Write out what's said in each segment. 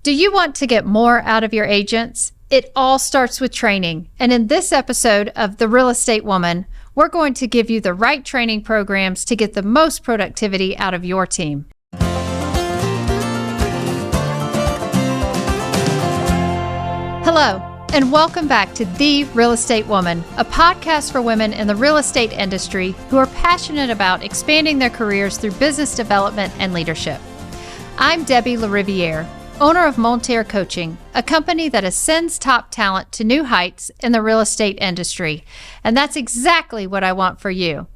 Do you want to get more out of your agents? It all starts with training. And in this episode of The Real Estate Woman, we're going to give you the right training programs to get the most productivity out of your team. Hello, and welcome back to The Real Estate Woman, a podcast for women in the real estate industry who are passionate about expanding their careers through business development and leadership. I'm Debbie LaRiviere, owner of Monterre Coaching, a company that ascends top talent to new heights in the real estate industry. And that's exactly what I want for you.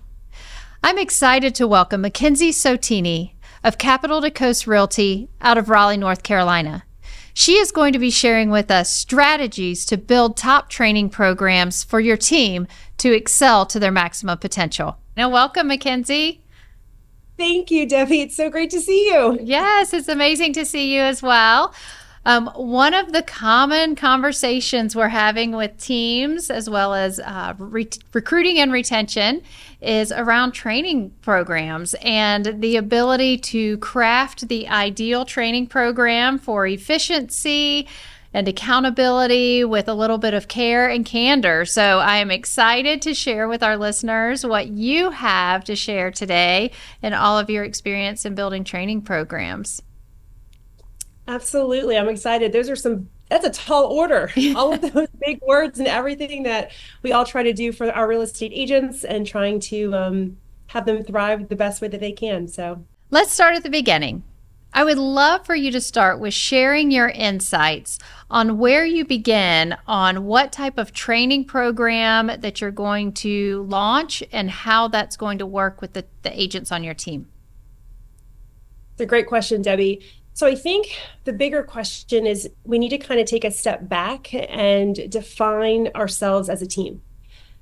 I'm excited to welcome Mackenzie Sottini of Capital to Coast Realty out of Raleigh, North Carolina. She is going to be sharing with us strategies to build top training programs for your team to excel to their maximum potential. Now, welcome, Mackenzie. Thank you, Debbie. It's so great to see you. Yes, it's amazing to see you as well. One of the common conversations we're having with teams, as well as recruiting and retention, is around training programs and the ability to craft the ideal training program for efficiency and accountability with a little bit of care and candor. So I am excited to share with our listeners what you have to share today and all of your experience in building training programs. Absolutely. I'm excited. That's a tall order. All of those big words and everything that we all try to do for our real estate agents and trying to have them thrive the best way that they can. So let's start at the beginning. I would love for you to start with sharing your insights on where you begin on what type of training program that you're going to launch and how that's going to work with the agents on your team. It's a great question, Debbie. So I think the bigger question is we need to kind of take a step back and define ourselves as a team,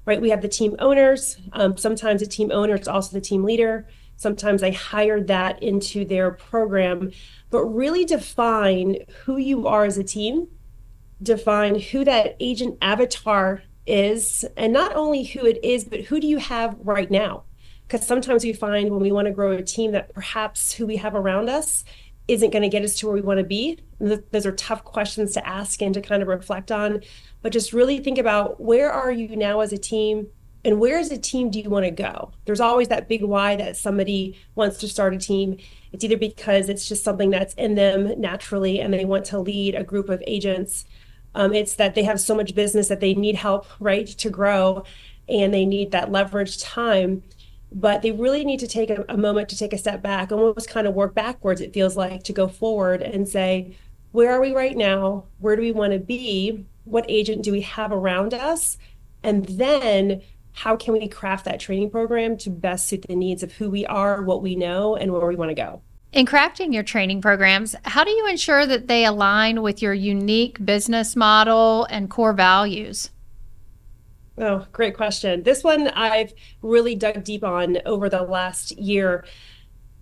right? We have the team owners. Sometimes the team owner is also the team leader. Sometimes I hire that into their program, but really define who you are as a team, define who that agent avatar is, and not only who it is, but who do you have right now? Because sometimes we find when we want to grow a team that perhaps who we have around us isn't going to get us to where we want to be. Those are tough questions to ask and to kind of reflect on, but just really think about where are you now as a team? And where as a team do you want to go? There's always that big why that somebody wants to start a team. It's either because it's just something that's in them naturally and they want to lead a group of agents. It's that they have so much business that they need help, right, to grow, and they need that leveraged time. But they really need to take a moment to take a step back and almost kind of work backwards, it feels like, to go forward and say, where are we right now? Where do we want to be? What agent do we have around us? And then how can we craft that training program to best suit the needs of who we are, what we know, and where we want to go? In crafting your training programs, how do you ensure that they align with your unique business model and core values? Oh, great question. This one I've really dug deep on over the last year,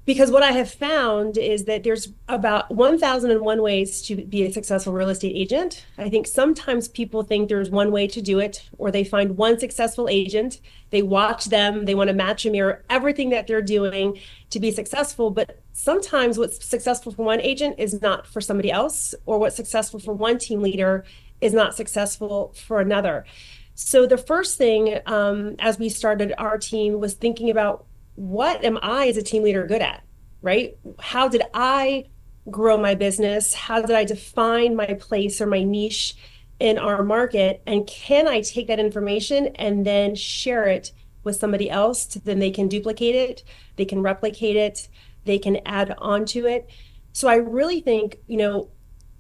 because what I have found is that there's about 1,001 ways to be a successful real estate agent. I think sometimes people think there's one way to do it, or they find one successful agent, they watch them, they want to match and mirror everything that they're doing to be successful. But sometimes what's successful for one agent is not for somebody else, or what's successful for one team leader is not successful for another. So the first thing as we started our team was thinking about, what am I as a team leader good at, right? How did I grow my business? How did I define my place or my niche in our market? And can I take that information and then share it with somebody else then they can duplicate it, they can replicate it, they can add on to it? So I really think,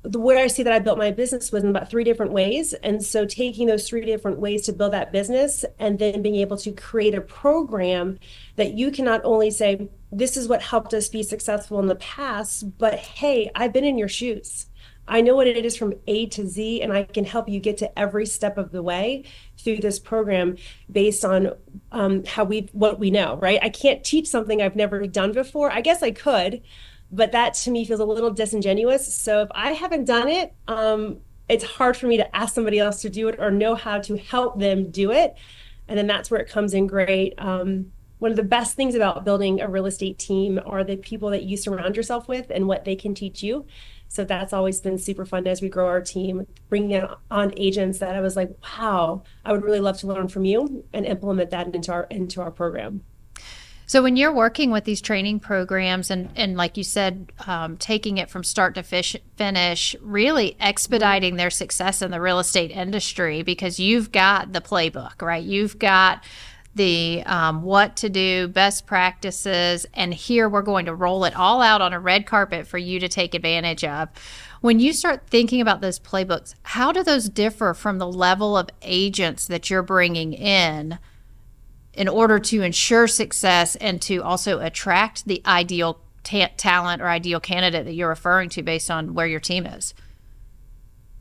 the way I see that I built my business was in about 3 different ways. And so taking those 3 different ways to build that business and then being able to create a program that you can not only say, this is what helped us be successful in the past, but hey, I've been in your shoes. I know what it is from A to Z, and I can help you get to every step of the way through this program based on what we know, right? I can't teach something I've never done before. I guess I could, but that to me feels a little disingenuous. So if I haven't done it, it's hard for me to ask somebody else to do it or know how to help them do it. And then that's where it comes in great. One of the best things about building a real estate team are the people that you surround yourself with and what they can teach you. So that's always been super fun as we grow our team, bringing on agents that I was like, wow, I would really love to learn from you and implement that into our program. So when you're working with these training programs and like you said, taking it from start to finish, really expediting their success in the real estate industry, because you've got the playbook, right? You've got the what to do, best practices, and here we're going to roll it all out on a red carpet for you to take advantage of. When you start thinking about those playbooks, how do those differ from the level of agents that you're bringing in order to ensure success and to also attract the ideal talent or ideal candidate that you're referring to based on where your team is?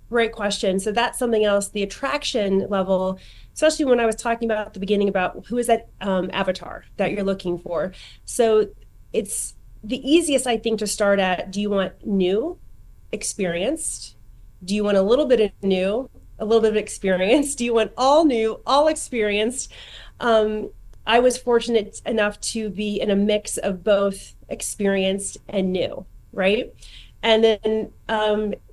Great question. So that's something else, the attraction level, especially when I was talking about at the beginning about who is that avatar that you're looking for. So it's the easiest, I think, to start at, do you want new, experienced? Do you want a little bit of new, a little bit of experience? Do you want all new, all experienced? I was fortunate enough to be in a mix of both experienced and new, right? And then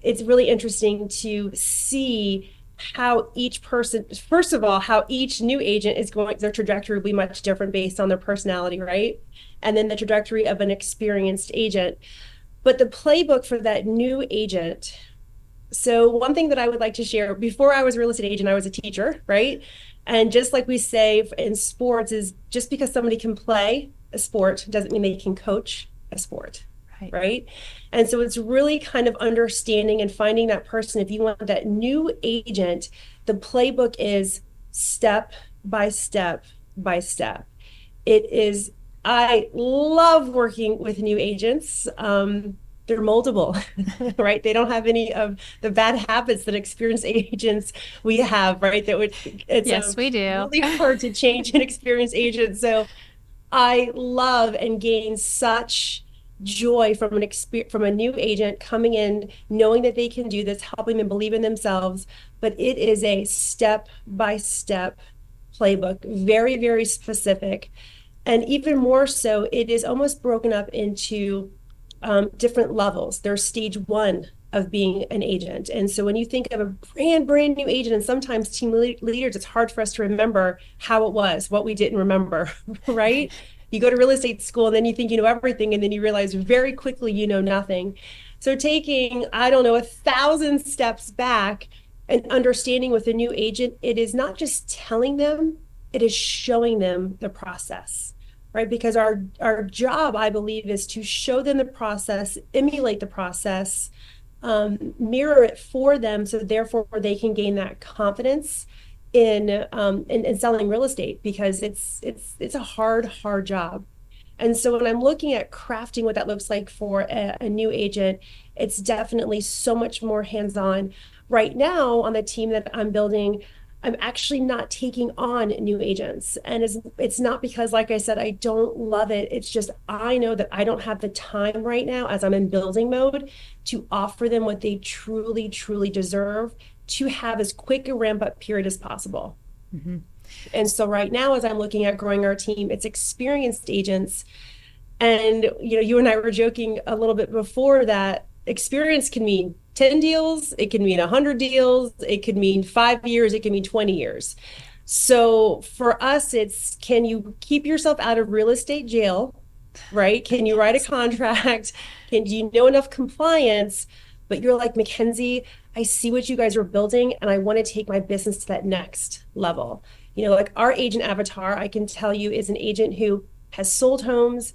it's really interesting to see how each person, first of all, how each new agent is going, their trajectory will be much different based on their personality, right? And then the trajectory of an experienced agent. But the playbook for that new agent. So one thing that I would like to share, before I was a real estate agent, I was a teacher, right? And just like we say in sports, is just because somebody can play a sport doesn't mean they can coach a sport. Right. And so it's really kind of understanding and finding that person. If you want that new agent, the playbook is step by step by step. It is, I love working with new agents. They're moldable, right? They don't have any of the bad habits that experienced agents we have, right? Yes, we do. Really hard to change an experienced agent. So I love and gain such joy from a new agent coming in, knowing that they can do this, helping them believe in themselves. But it is a step-by-step playbook, very, very specific. And even more so, it is almost broken up into different levels. There's stage one of being an agent. And so when you think of a brand new agent, and sometimes team leaders, it's hard for us to remember how it was, what we didn't remember, right? You go to real estate school and then you think you know everything, and then you realize very quickly you know nothing. So taking, 1,000 steps back and understanding with a new agent, it is not just telling them, it is showing them the process, right? Because our job, I believe, is to show them the process, emulate the process, mirror it for them, so therefore they can gain that confidence in selling real estate, because it's a hard job. And so when I'm looking at crafting what that looks like for a new agent, it's definitely so much more hands-on. Right now on the team that I'm building, I'm actually not taking on new agents. And it's not because, like I said, I don't love it. It's just I know that I don't have the time right now, as I'm in building mode, to offer them what they truly, truly deserve, to have as quick a ramp up period as possible. Mm-hmm. And so right now, as I'm looking at growing our team, it's experienced agents. And, you and I were joking a little bit before that experience can mean 10 deals, it can mean 100 deals, it could mean 5 years, it can mean 20 years. So for us, it's, can you keep yourself out of real estate jail, right? Can you write a contract? Do you know enough compliance? But you're like, Mackenzie, I see what you guys are building, and I want to take my business to that next level. Like our agent avatar, I can tell you, is an agent who has sold homes,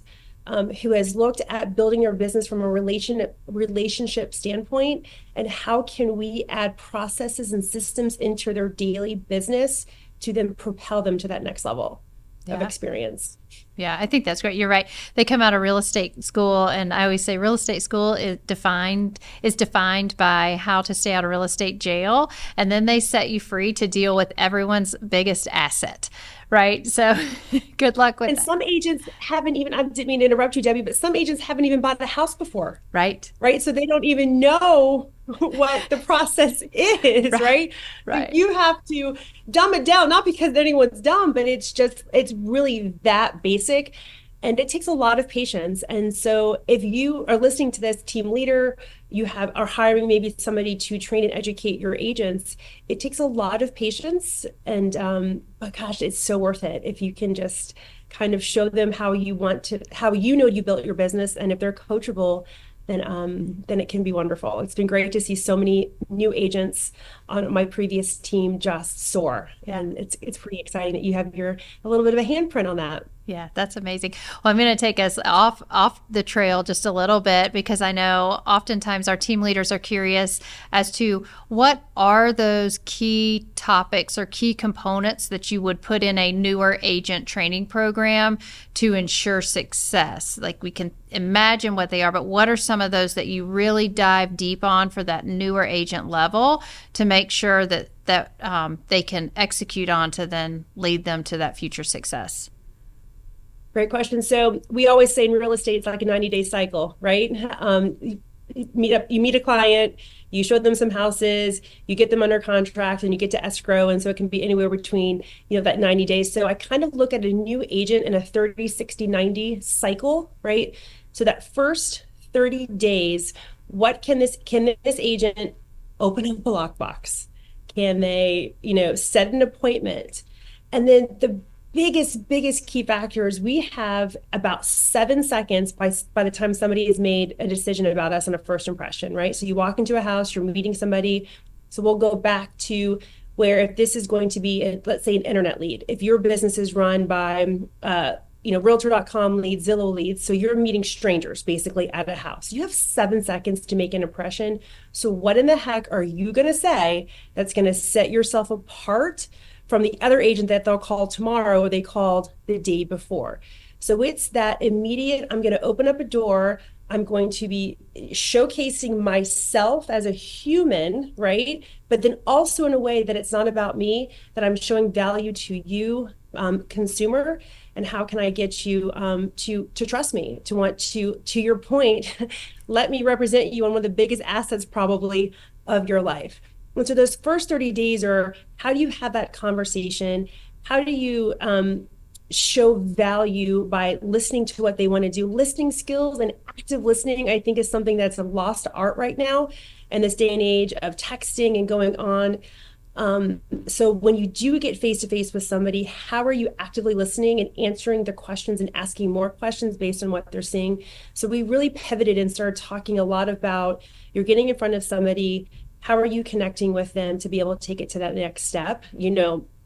who has looked at building your business from a relationship standpoint, and how can we add processes and systems into their daily business to then propel them to that next level of experience. Yeah, I think that's great. You're right. They come out of real estate school, and I always say real estate school is defined by how to stay out of real estate jail, and then they set you free to deal with everyone's biggest asset, right? So good luck with that. And some agents haven't even, I didn't mean to interrupt you, Debbie, but some agents haven't even bought a house before. Right. So they don't even know what the process is, right? Right. You have to dumb it down, not because anyone's dumb, but it's really that basic. And it takes a lot of patience. And so if you are listening to this, team leader, are hiring maybe somebody to train and educate your agents, it takes a lot of patience. And but gosh, it's so worth it if you can just kind of show them how you you built your business. And if they're coachable, then it can be wonderful. It's been great to see so many new agents on my previous team just soar. And it's pretty exciting that you have a little bit of a handprint on that. Yeah, that's amazing. Well, I'm going to take us off the trail just a little bit, because I know oftentimes our team leaders are curious as to what are those key topics or key components that you would put in a newer agent training program to ensure success. Like, we can imagine what they are, but what are some of those that you really dive deep on for that newer agent level to make sure that they can execute on to then lead them to that future success? Great question. So we always say in real estate, it's like a 90-day cycle, right? You meet a client, you show them some houses, you get them under contract, and you get to escrow. And so it can be anywhere between, that 90 days. So I kind of look at a new agent in a 30, 60, 90 cycle, right? So that first 30 days, what can this agent open up a lockbox? Can they, set an appointment? And then the biggest key factor is we have about 7 seconds by the time somebody has made a decision about us on a first impression, right? So you walk into a house, you're meeting somebody. So we'll go back to where, if this is going to be, let's say, an internet lead, if your business is run by, realtor.com leads, Zillow leads, so you're meeting strangers basically at a house. You have 7 seconds to make an impression. So what in the heck are you going to say that's going to set yourself apart from the other agent that they'll call tomorrow or they called the day before? So it's that immediate, I'm going to open up a door. I'm going to be showcasing myself as a human, right? But then also in a way that it's not about me, that I'm showing value to you, consumer, and how can I get you to trust me, to want to your point, let me represent you on one of the biggest assets probably of your life. And so those first 30 days are, how do you have that conversation? How do you show value by listening to what they want to do? Listening skills and active listening, I think, is something that's a lost art right now in this day and age of texting and going on. So when you do get face-to-face with somebody, how are you actively listening and answering their questions and asking more questions based on what they're saying? So we really pivoted and started talking a lot about, you're getting in front of somebody, how are you connecting with them to be able to take it to that next step?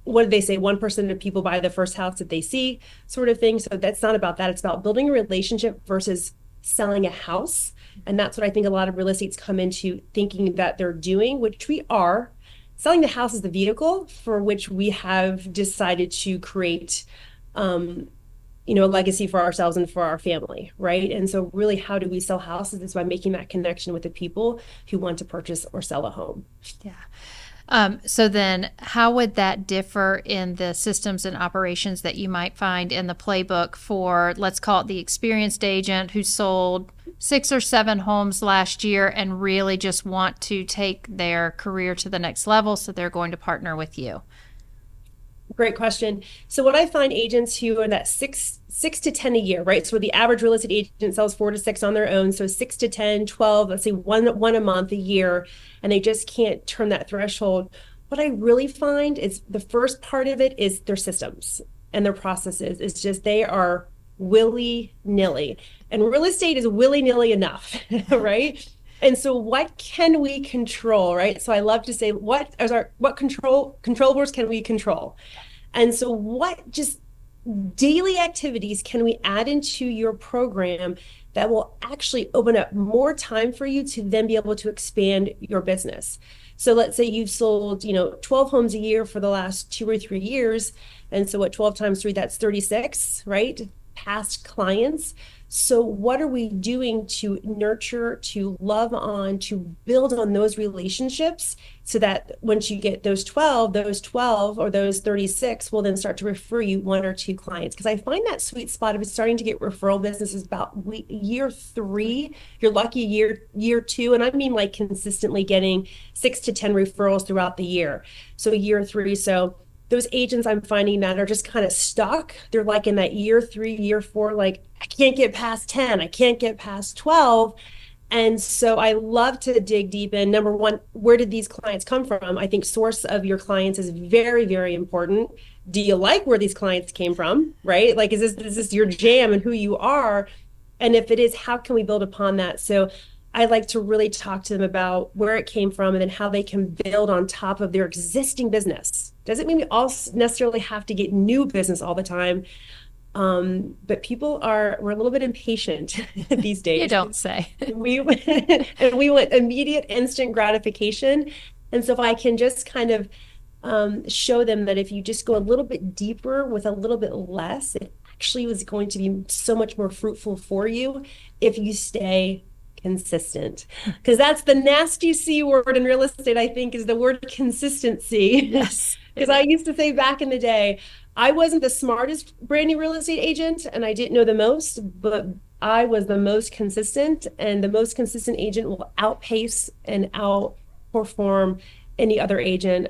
What did they say? 1% of people buy the first house that they see, sort of thing. So that's not about that. It's about building a relationship versus selling a house. And that's what I think a lot of real estates come into thinking that they're doing, which we are. Selling the house is the vehicle for which we have decided to create, a legacy for ourselves and for our family, right? And so really, how do we sell houses is by making that connection with the people who want to purchase or sell a home. Yeah. So then how would that differ in the systems and operations that you might find in the playbook for, let's call it the experienced agent who sold 6 or 7 homes last year and really just want to take their career to the next level, so they're going to partner with you? Great question. So what I find, agents who are that six to 10 a year, right? So the average real estate agent sells 4 to 6 on their own. So 6 to 10, 12, let's say one a month, a year, and they just can't turn that threshold. What I really find is the first part of it is their systems and their processes. It's just, they are willy-nilly, and real estate is willy-nilly enough, right? And so what can we control, right? So I love to say, what controllables can we control? And so what just daily activities can we add into your program that will actually open up more time for you to then be able to expand your business? So let's say you've sold, 12 homes a year for the last 2 or 3 years. And so what, 12 times 3, that's 36, right? Past clients. So what are we doing to nurture, to love on, to build on those relationships, so that once you get those 12 or those 36 will then start to refer you 1 or 2 clients? Because I find that sweet spot of it starting to get referral business is about year 3. You're lucky year 2. And I mean, like, consistently getting 6 to 10 referrals throughout the year. So year 3. So those agents I'm finding that are just kind of stuck. They're like in that year 3, year 4, like I can't get past 10, I can't get past 12. And so I love to dig deep in. Number one, where did these clients come from? I think source of your clients is very, very important. Do you like where these clients came from, right? Like, is this your jam and who you are? And if it is, how can we build upon that? So I like to really talk to them about where it came from and then how they can build on top of their existing business. Doesn't mean we all necessarily have to get new business all the time. But we're a little bit impatient these days. You don't say. And we want immediate, instant gratification. And so if I can just kind of show them that if you just go a little bit deeper with a little bit less, it actually was going to be so much more fruitful for you if you stay consistent. Because that's the nasty C word in real estate, I think, is the word consistency. Yes. Because I used to say back in the day, I wasn't the smartest brand new real estate agent and I didn't know the most, but I was the most consistent, and the most consistent agent will outpace and outperform any other agent,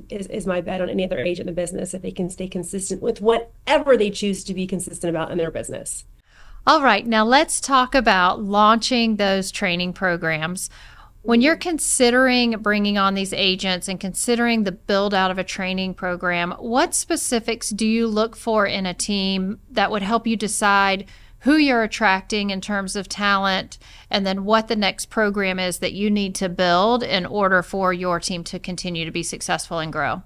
is my bet on any other agent in the business if they can stay consistent with whatever they choose to be consistent about in their business. All right, now let's talk about launching those training programs. When you're considering bringing on these agents and considering the build out of a training program, what specifics do you look for in a team that would help you decide who you're attracting in terms of talent, and then what the next program is that you need to build in order for your team to continue to be successful and grow?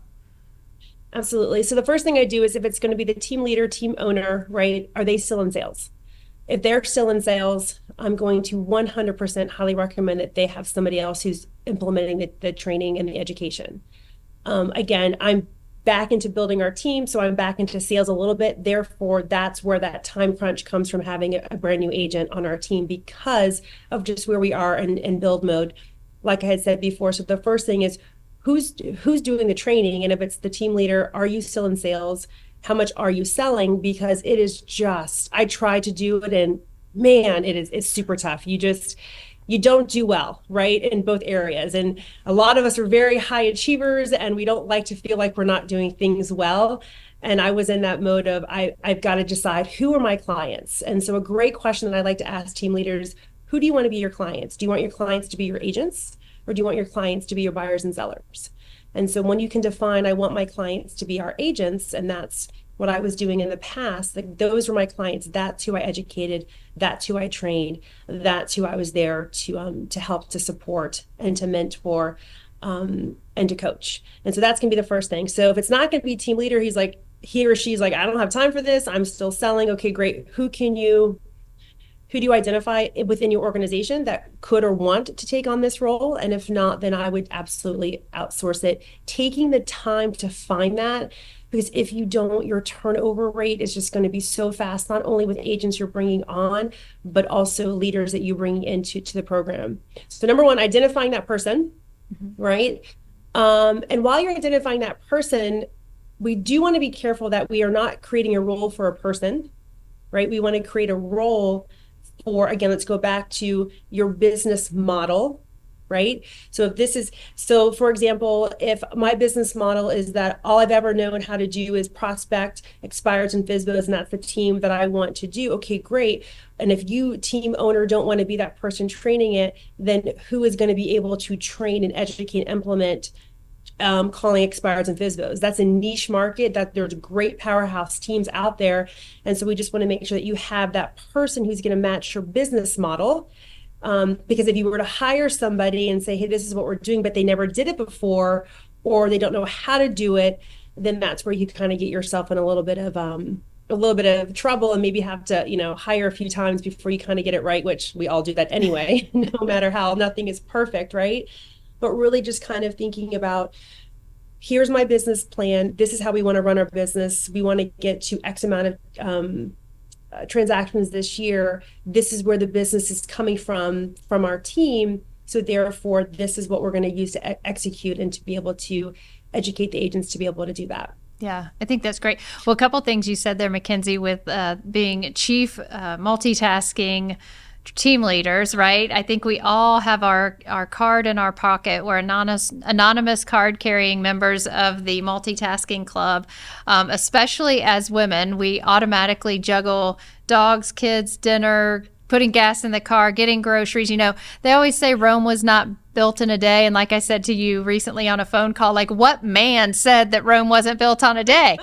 Absolutely. So the first thing I do is if it's going to be the team leader, team owner, right? Are they still in sales? If they're still in sales, I'm going to 100% highly recommend that they have somebody else who's implementing the training and the education. Again, I'm back into building our team, so I'm back into sales a little bit. Therefore, that's where that time crunch comes from, having a brand new agent on our team because of just where we are in build mode. Like I had said before, so the first thing is who's doing the training, and if it's the team leader, are you still in sales? How much are you selling? Because it is just, I try to do it and man, it's super tough. You don't do well, right, in both areas. And a lot of us are very high achievers and we don't like to feel like we're not doing things well. And I was in that mode of I've got to decide who are my clients. And so a great question that I like to ask team leaders, who do you want to be your clients? Do you want your clients to be your agents, or do you want your clients to be your buyers and sellers? And so when you can define, I want my clients to be our agents, and that's what I was doing in the past, like those were my clients, that's who I educated, that's who I trained, that's who I was there to help, to support, and to mentor, and to coach. And so that's gonna be the first thing. So if it's not gonna be team leader, he or she's like, I don't have time for this, I'm still selling. Okay, great. Who do you identify within your organization that could or want to take on this role? And if not, then I would absolutely outsource it. Taking the time to find that, because if you don't, your turnover rate is just going to be so fast, not only with agents you're bringing on, but also leaders that you bring into the program. So number one, identifying that person, right? And while you're identifying that person, we do want to be careful that we are not creating a role for a person, right? We want to create a role for, again, let's go back to your business model, right? So for example, if my business model is that all I've ever known how to do is prospect expireds and FSBOs, and that's the team that I want to do, okay, great. And if you, team owner, don't want to be that person training it, then who is going to be able to train and educate and implement calling expireds and FSBOs? That's a niche market, that there's great powerhouse teams out there. And so we just want to make sure that you have that person who's going to match your business model. Because if you were to hire somebody and say, hey, this is what we're doing, but they never did it before, or they don't know how to do it, then that's where you kind of get yourself in a little bit of trouble, and maybe have to, hire a few times before you kind of get it right, which we all do that anyway, no matter how, nothing is perfect, right? But really just kind of thinking about, here's my business plan. This is how we want to run our business. We want to get to X amount of transactions this year. This is where the business is coming from our team. So therefore, this is what we're going to use to execute and to be able to educate the agents to be able to do that. Yeah, I think that's great. Well, a couple of things you said there, Mackenzie, with being chief multitasking team leaders, right? I think we all have our card in our pocket. We're anonymous card carrying members of the multitasking club. Especially as women, we automatically juggle dogs, kids, dinner, putting gas in the car, getting groceries. They always say Rome was not built in a day. And like I said to you recently on a phone call, like, what man said that Rome wasn't built in a day?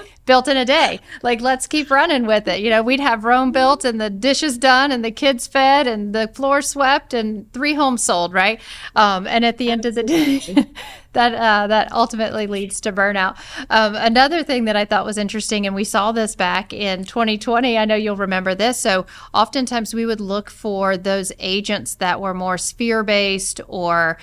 Like, let's keep running with it. We'd have Rome built and the dishes done and the kids fed and the floor swept and 3 homes sold, right? And at the end of the day, that ultimately leads to burnout. Another thing that I thought was interesting, and we saw this back in 2020, I know you'll remember this. So oftentimes we would look for those agents that were more sphere-based or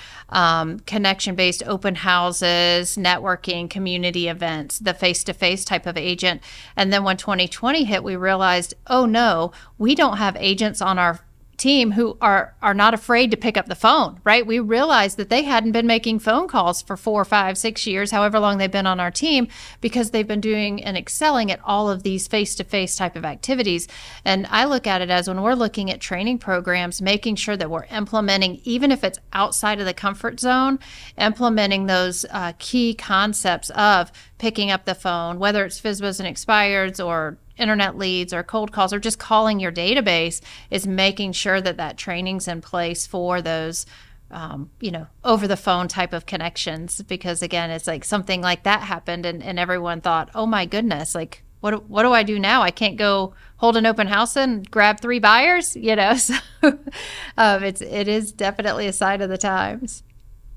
connection-based, open houses, networking, community events, the face-to-face type of agent. And then when 2020 hit, we realized, oh no, we don't have agents on our team who are not afraid to pick up the phone, right? We realized that they hadn't been making phone calls for 4, 5, 6 years, however long they've been on our team, because they've been doing and excelling at all of these face-to-face type of activities. And I look at it as, when we're looking at training programs, making sure that we're implementing, even if it's outside of the comfort zone, implementing those key concepts of picking up the phone, whether it's FSBOs and expireds or internet leads or cold calls or just calling your database, is making sure that training's in place for those, over the phone type of connections. Because again, it's like something like that happened and everyone thought, oh my goodness, like, what do I do now? I can't go hold an open house and grab 3 buyers, So it is definitely a sign of the times.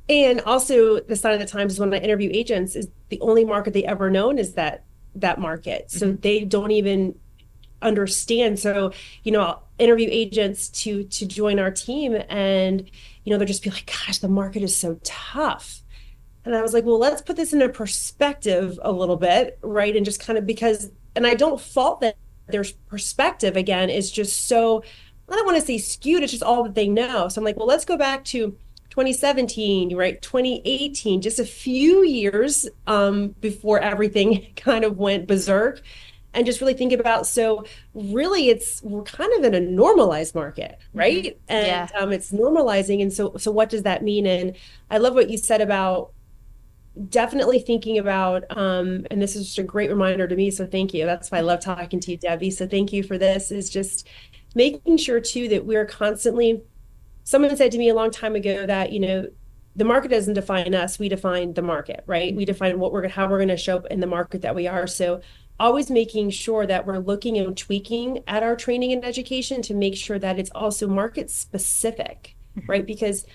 And also the sign of the times is when I interview agents, is the only market they ever known is that market. So they don't even understand. So, I'll interview agents to join our team and, they'll just be like, gosh, the market is so tough. And I was like, well, let's put this into perspective a little bit, right? And just kind of and I don't fault that their perspective, again, is just so, I don't want to say skewed, it's just all that they know. So I'm like, well, let's go back to 2017, right? 2018, just a few years before everything kind of went berserk, and just really think about, so really we're kind of in a normalized market, right? Mm-hmm. And yeah. It's normalizing. And so what does that mean? And I love what you said about definitely thinking about, and this is just a great reminder to me, so thank you. That's why I love talking to you, Debbie. So thank you for this, is just making sure too that we're constantly, someone said to me a long time ago that, the market doesn't define us, we define the market, right? We define how we're going to show up in the market that we are. So always making sure that we're looking and tweaking at our training and education to make sure that it's also market specific, right? Because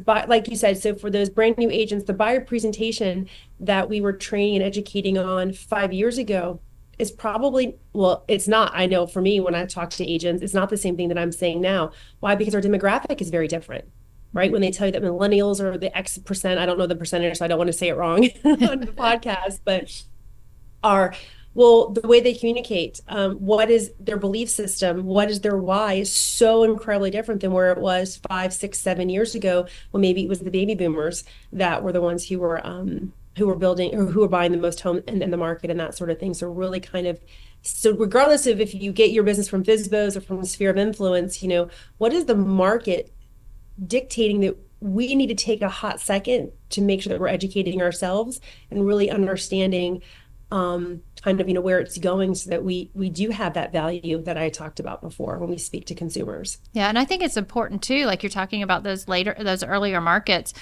like you said, so for those brand new agents, the buyer presentation that we were training and educating on 5 years ago is probably, well, it's not, I know for me, when I talk to agents, it's not the same thing that I'm saying now. Why? Because our demographic is very different, right? When they tell you that millennials are the X percent, I don't know the percentage, so I don't want to say it wrong on the podcast, but the way they communicate, what is their belief system, what is their why, is so incredibly different than where it was 5, 6, 7 years ago, when maybe it was the baby boomers that were the ones who were building, or who were buying the most home in the market and that sort of thing. So really so regardless of if you get your business from FSBOs or from the sphere of influence, what is the market dictating that we need to take a hot second to make sure that we're educating ourselves and really understanding where it's going, so that we do have that value that I talked about before when we speak to consumers. Yeah, and I think it's important too, like you're talking about those earlier markets,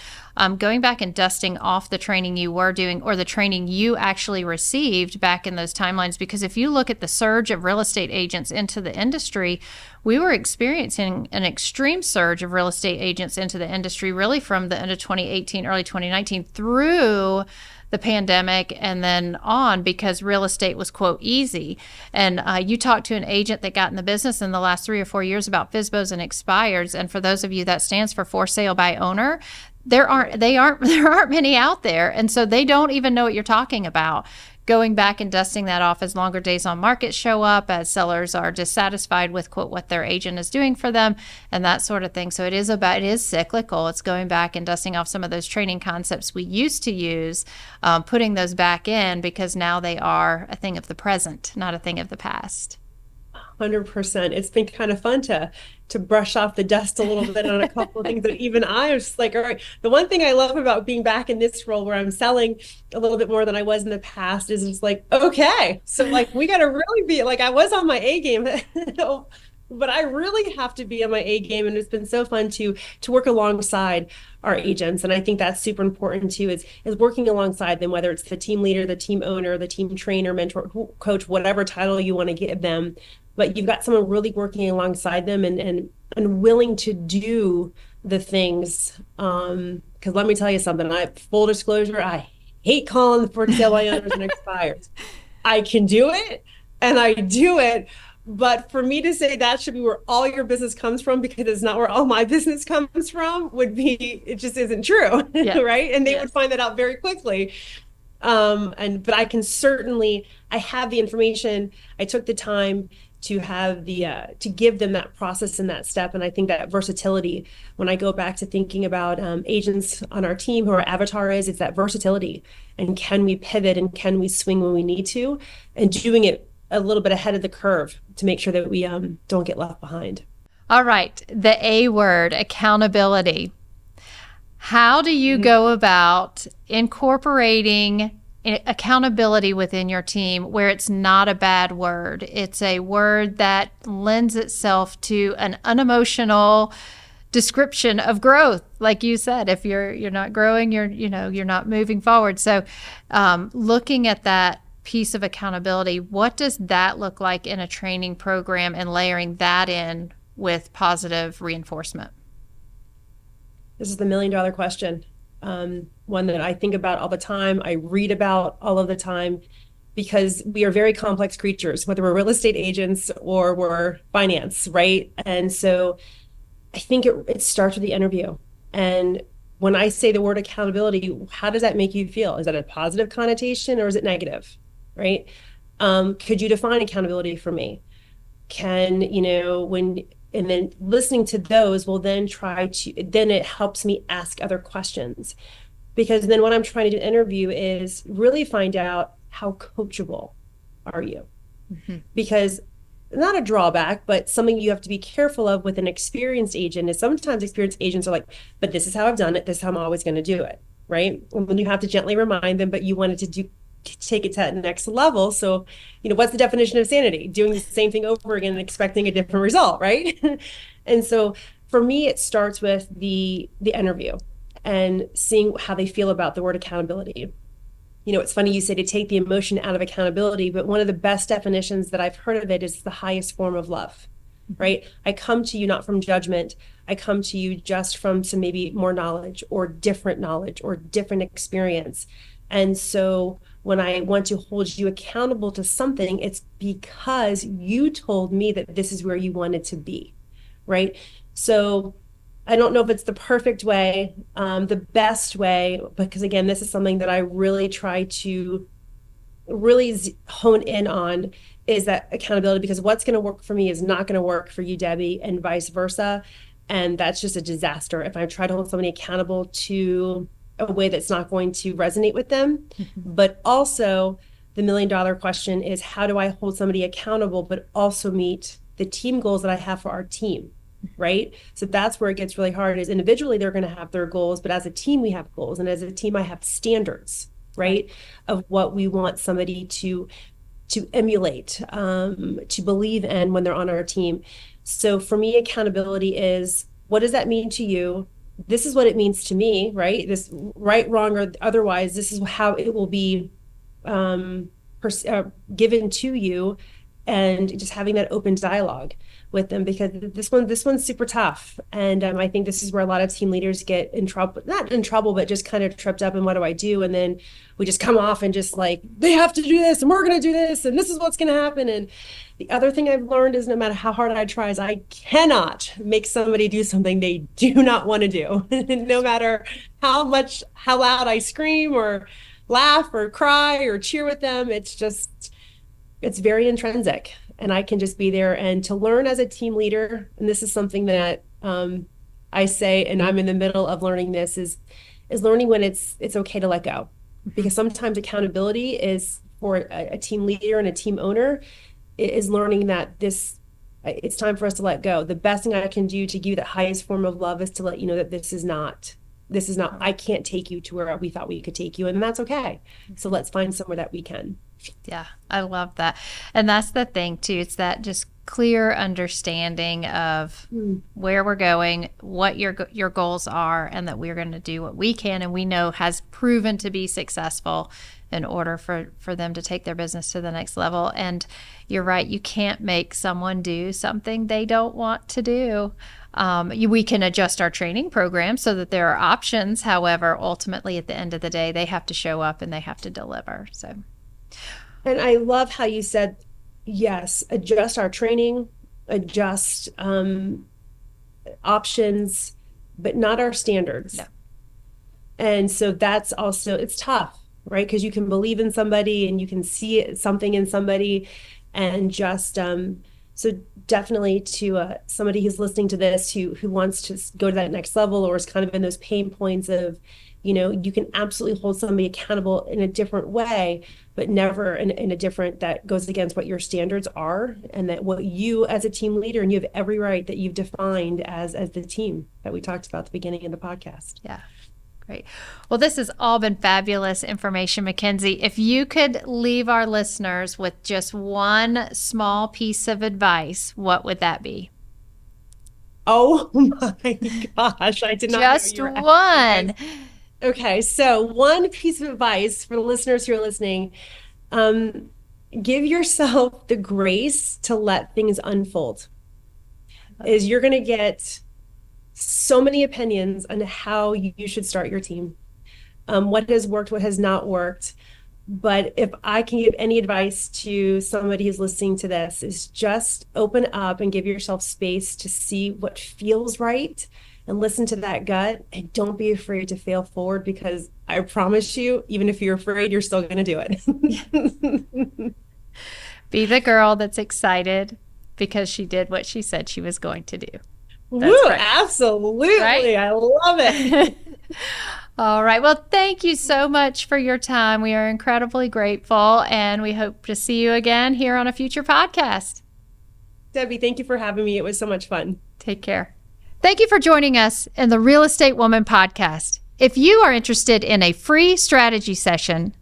going back and dusting off the training you were doing or the training you actually received back in those timelines. Because if you look at the surge of real estate agents into the industry, we were experiencing an extreme surge of real estate agents into the industry, really from the end of 2018, early 2019 through the pandemic and then on, because real estate was, quote, easy. And you talked to an agent that got in the business in the last 3 or 4 years about FSBOs and expireds. And for those of you, that stands for sale by owner. There aren't many out there. And so they don't even know what you're talking about. Going back and dusting that off as longer days on market show up, as sellers are dissatisfied with, quote, what their agent is doing for them and that sort of thing. So it is cyclical. It's going back and dusting off some of those training concepts we used to use, putting those back in, because now they are a thing of the present, not a thing of the past. 100%. It's been kind of fun to brush off the dust a little bit on a couple of things that even I was just like, all right. The one thing I love about being back in this role where I'm selling a little bit more than I was in the past is it's like, okay, so like we got to really be like, I was on my A game, but I really have to be on my A game. And it's been so fun to work alongside our agents. And I think that's super important too, is working alongside them, whether it's the team leader, the team owner, the team trainer, mentor, coach, whatever title you want to give them. But you've got someone really working alongside them and willing to do the things. Because let me tell you something, full disclosure, I hate calling for sale by owners and expires. I can do it and I do it. But for me to say that should be where all your business comes from, because it's not where all my business comes from, it just isn't true. Yeah. Right. And they would find that out very quickly. But I can certainly, I have the information. I took the time to have to give them that process and that step. And I think that versatility, when I go back to thinking about agents on our team who our avatar is, it's that versatility. And can we pivot and can we swing when we need to, and doing it a little bit ahead of the curve to make sure that we don't get left behind. All right. The A word, accountability. How do you go about incorporating accountability within your team where it's not a bad word? It's a word that lends itself to an unemotional description of growth. Like you said, if you're not growing, you're not moving forward. So looking at that piece of accountability, what does that look like in a training program and layering that in with positive reinforcement? This is the $1 million question. One that I think about all the time, I read about all of the time, because we are very complex creatures, whether we're real estate agents or we're finance, right? And so I think it starts with the interview. And when I say the word accountability, how does that make you feel? Is that a positive connotation or is it negative, right? Could you define accountability for me? And then listening to those will then then it helps me ask other questions, because then what I'm trying to do in the interview is really find out how coachable are you? Mm-hmm. Because not a drawback, but something you have to be careful of with an experienced agent is sometimes experienced agents are like, but this is how I've done it. This is how I'm always going to do it. Right. And then you have to gently remind them, but you wanted to take it to that next level. So, what's the definition of sanity? Doing the same thing over again and expecting a different result, right? And so for me, it starts with the interview and seeing how they feel about the word accountability. It's funny you say to take the emotion out of accountability, but one of the best definitions that I've heard of it is the highest form of love, right? I come to you not from judgment. I come to you just from some maybe more knowledge or different experience. And so when I want to hold you accountable to something, it's because you told me that this is where you wanted to be, right? So I don't know if it's the perfect way, the best way, because again, this is something that I really try to really hone in on, is that accountability, because what's going to work for me is not going to work for you, Debbie, and vice versa. And that's just a disaster if I try to hold somebody accountable to a way that's not going to resonate with them. Mm-hmm. But also the $1 million question is, how do I hold somebody accountable, but also meet the team goals that I have for our team, right? So that's where it gets really hard, is individually they're going to have their goals, but as a team we have goals. And as a team I have standards, right? Of what we want somebody to emulate, to believe in when they're on our team. So for me, accountability is, what does that mean to you? This is what it means to me, right? This right, wrong, or otherwise, this is how it will be given to you, and just having that open dialogue with them, because this one's super tough. And I think this is where a lot of team leaders get in trouble, not in trouble, but just kind of tripped up. And what do I do? And then we just come off and just like, they have to do this and we're going to do this and this is what's going to happen. And the other thing I've learned is, no matter how hard I try, is I cannot make somebody do something they do not want to do. No matter how loud I scream or laugh or cry or cheer with them, it's very intrinsic. And I can just be there. And to learn as a team leader, and this is something that I say, and I'm in the middle of learning this, is learning when it's okay to let go. Because sometimes accountability is, for a team leader and a team owner, is learning that this it's time for us to let go. The best thing I can do to give you the highest form of love is to let you know that this is not, I can't take you to where we thought we could take you, and that's okay. So let's find somewhere that we can. Yeah, I love that. And that's the thing too. It's that just clear understanding of where we're going, what your goals are, and that we're going to do what we can and we know has proven to be successful in order for them to take their business to the next level. And you're right, you can't make someone do something they don't want to do. We can adjust our training program so that there are options. However, ultimately at the end of the day, they have to show up and they have to deliver. So. And I love how you said, yes, adjust our training, adjust options, but not our standards. No. And so that's also, it's tough, right? Because you can believe in somebody and you can see something in somebody, and just so definitely to somebody who's listening to this who wants to go to that next level or is kind of in those pain points of, you can absolutely hold somebody accountable in a different way, but never in a different that goes against what your standards are, and that what you as a team leader, and you have every right that you've defined as the team that we talked about at the beginning of the podcast. Yeah. Great. Well, this has all been fabulous information, Mackenzie. If you could leave our listeners with just one small piece of advice, what would that be? Oh my gosh, I did not just know you were one. Okay, so one piece of advice for the listeners who are listening, give yourself the grace to let things unfold. Is you're going to get so many opinions on how you should start your team, what has worked, what has not worked. But if I can give any advice to somebody who's listening to this, is just open up and give yourself space to see what feels right and listen to that gut, and don't be afraid to fail forward, because I promise you, even if you're afraid, you're still going to do it. Be the girl that's excited because she did what she said she was going to do. Woo, right. Absolutely. Right? I love it. All right. Well, thank you so much for your time. We are incredibly grateful, and we hope to see you again here on a future podcast. Debbie, thank you for having me. It was so much fun. Take care. Thank you for joining us in the Real Estate Woman podcast. If you are interested in a free strategy session,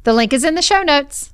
the link is in the show notes.